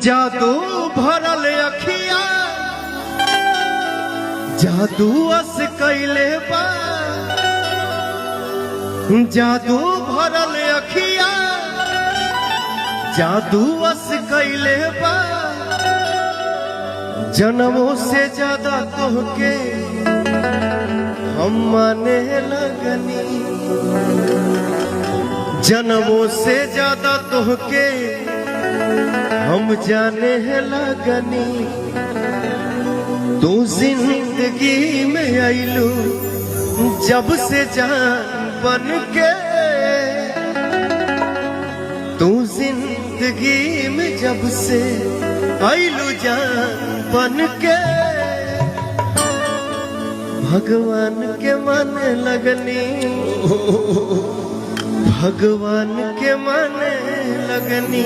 जादू भरल अखिया जादू अस कैले बा जादू भरल अखिया जादू अस कैले बा जन्मों से ज्यादा तोहके हम माने लगनी जन्मों से ज्यादा तोहके हम जाने लगनी तू जिंदगी में आइलू जब से जान बन के तू जिंदगी में जब से आइलू जान बन के भगवान के माने लगनी भगवान के माने लगनी।